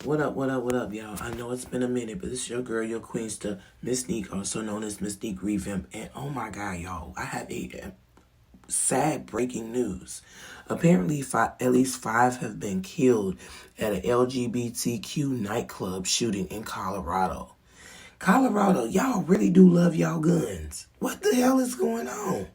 What up, what up, what up, y'all? I know it's been a minute, but this is your girl, your queenster, MsNique, also known as MsNiqueReVamp. And oh my god, y'all, I have a sad breaking news. Apparently, at least 5 have been killed at an LGBTQ nightclub shooting in Colorado. Colorado, y'all really do love y'all guns. What the hell is going on?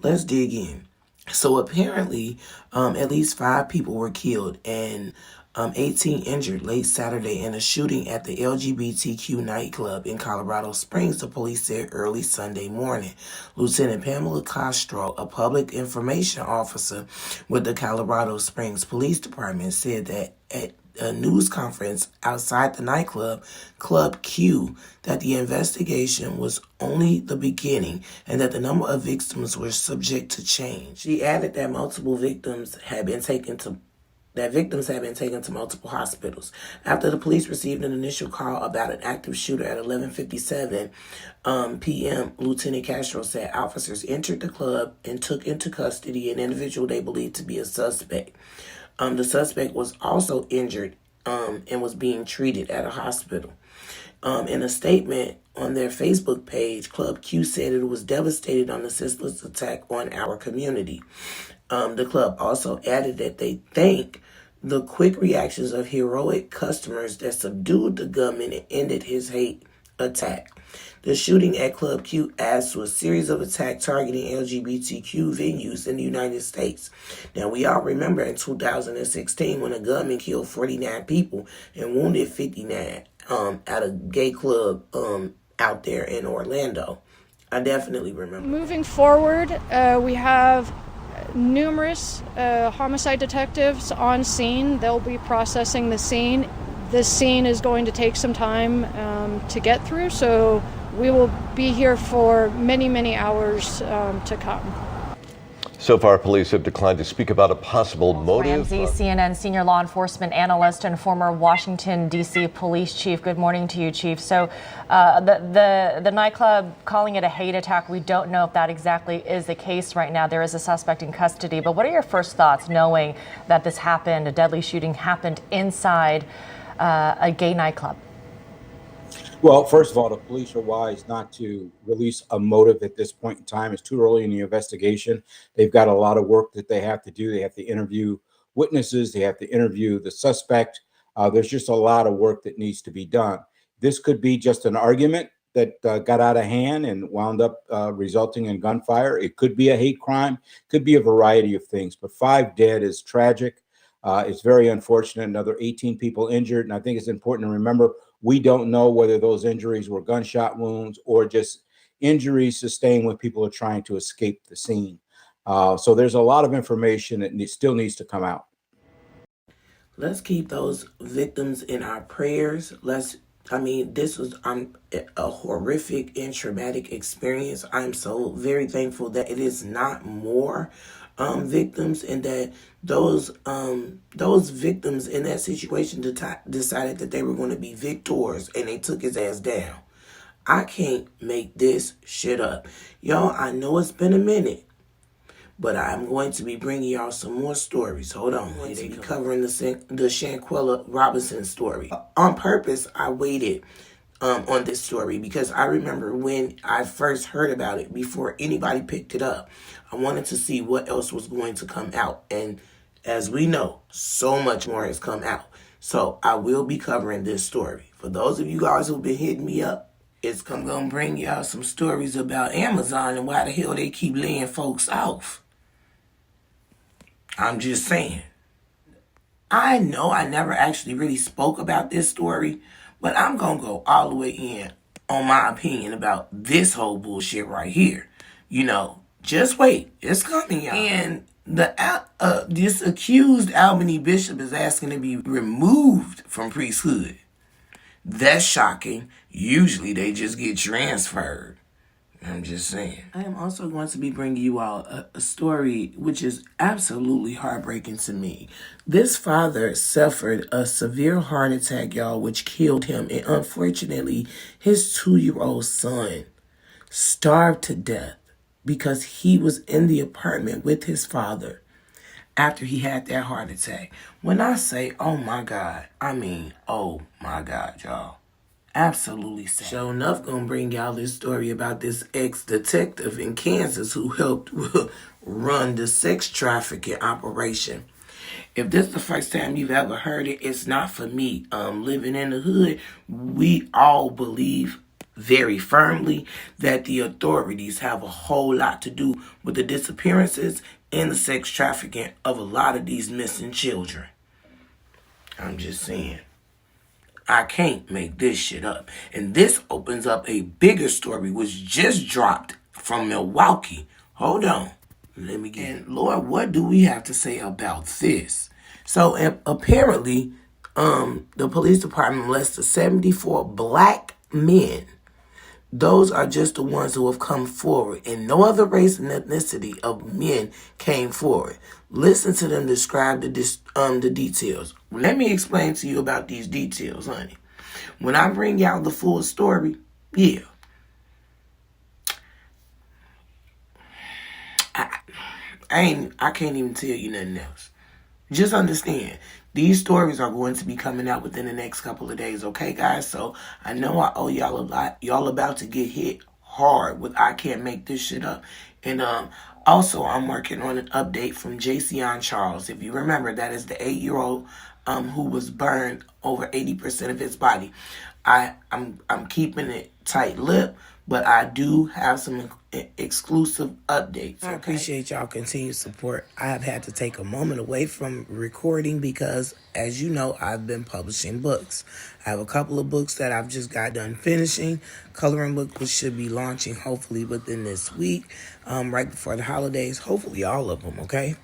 Let's dig in. So apparently, at least 5 people were killed and 18 injured late Saturday in a shooting at the LGBTQ nightclub in Colorado Springs, the police said early Sunday morning. Lieutenant Pamela Castro, a public information officer with the Colorado Springs Police Department, said that at a news conference outside the nightclub, Club Q, that the investigation was only the beginning and that the number of victims were subject to change. She added that victims had been taken to multiple hospitals. After the police received an initial call about an active shooter at 11:57 p.m., Lieutenant Castro said officers entered the club and took into custody an individual they believed to be a suspect. The suspect was also injured and was being treated at a hospital. In a statement on their Facebook page, Club Q said it was devastated on the senseless attack on our community. The club also added that they thank the quick reactions of heroic customers that subdued the gunman and ended his hate attack. The shooting at Club Q adds to a series of attacks targeting LGBTQ venues in the United States. Now, we all remember in 2016 when a gunman killed 49 people and wounded 59 at a gay club out there in Orlando. I definitely remember. Moving forward, we have numerous homicide detectives on scene. They'll be processing the scene. This scene is going to take some time to get through, so we will be here for many, many hours to come. So far, police have declined to speak about a possible motive. Ramsey, CNN senior law enforcement analyst and former Washington, D.C. police chief. Good morning to you, Chief. So the nightclub calling it a hate attack, we don't know if that exactly is the case right now. There is a suspect in custody. But what are your first thoughts knowing that this happened, a deadly shooting happened inside a gay nightclub? Well, first of all, the police are wise not to release a motive at this point in time. It's too early in the investigation. They've got a lot of work that they have to do. They have to interview witnesses. They have to interview the suspect. There's just a lot of work that needs to be done. This could be just an argument that got out of hand and wound up resulting in gunfire. It could be a hate crime. Could be a variety of things. But 5 dead is tragic. It's very unfortunate. Another 18 people injured. And I think it's important to remember, we don't know whether those injuries were gunshot wounds or just injuries sustained when people are trying to escape the scene. So there's a lot of information that still needs to come out. Let's keep those victims in our prayers. This was a horrific and traumatic experience. I'm so very thankful that it is not more victims, and that those victims in that situation decided that they were going to be victors, and they took his ass down. I can't make this shit up. Y'all, I know it's been a minute, but I'm going to be bringing y'all some more stories. Hold on. I'm going to be covering the Shanquella Robinson story. On purpose, I waited on this story because I remember when I first heard about it, before anybody picked it up, I wanted to see what else was going to come out. And as we know, so much more has come out. So I will be covering this story. For those of you guys who've been hitting me up, I'm going to bring y'all some stories about Amazon and why the hell they keep laying folks off. I'm just saying. I know I never actually really spoke about this story, but I'm going to go all the way in on my opinion about this whole bullshit right here. Just wait. It's coming, y'all. And this accused Albany bishop is asking to be removed from priesthood. That's shocking. Usually they just get transferred. I'm just saying. I am also going to be bringing you all a story which is absolutely heartbreaking to me. This father suffered a severe heart attack, y'all, which killed him. And unfortunately, his 2-year-old son starved to death because he was in the apartment with his father after he had that heart attack. When I say, oh my God, I mean, oh my God, y'all. Absolutely sad. Sure enough, gonna bring y'all this story about this ex-detective in Kansas who helped run the sex trafficking operation. If this is the first time you've ever heard it, it's not for me. Living in the hood, we all believe very firmly that the authorities have a whole lot to do with the disappearances and the sex trafficking of a lot of these missing children. I'm just saying. I can't make this shit up. And this opens up a bigger story which just dropped from Milwaukee. Hold on. Let me get it. Lord, what do we have to say about this? So apparently, the police department molested 74 black men. Those are just the ones who have come forward, and no other race and ethnicity of men came forward. Listen to them describe the details. Let me explain to you about these details, honey. When I bring out the full story, yeah. I can't even tell you nothing else. Just understand, these stories are going to be coming out within the next couple of days, okay, guys? So I know I owe y'all a lot. Y'all about to get hit hard with I can't make this shit up. And also, I'm working on an update from Jason Charles. If you remember, that is the 8-year-old who was burned over 80% of his body. I'm keeping it tight-lipped, but I do have some exclusive updates. Okay? I appreciate y'all continued support. I have had to take a moment away from recording because, as you know, I've been publishing books. I have a couple of books that I've just got done finishing. Coloring book, which should be launching hopefully within this week, right before the holidays. Hopefully all of them, okay?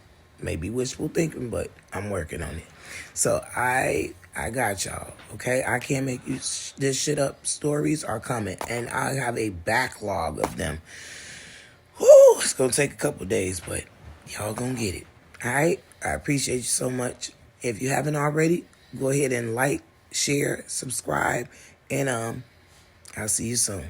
Maybe wishful thinking, but I'm working on it. So I got y'all, okay? I can't make you this shit up. Stories are coming, and I have a backlog of them. Whew, it's going to take a couple days, but y'all going to get it, all right? I appreciate you so much. If you haven't already, go ahead and like, share, subscribe, and I'll see you soon.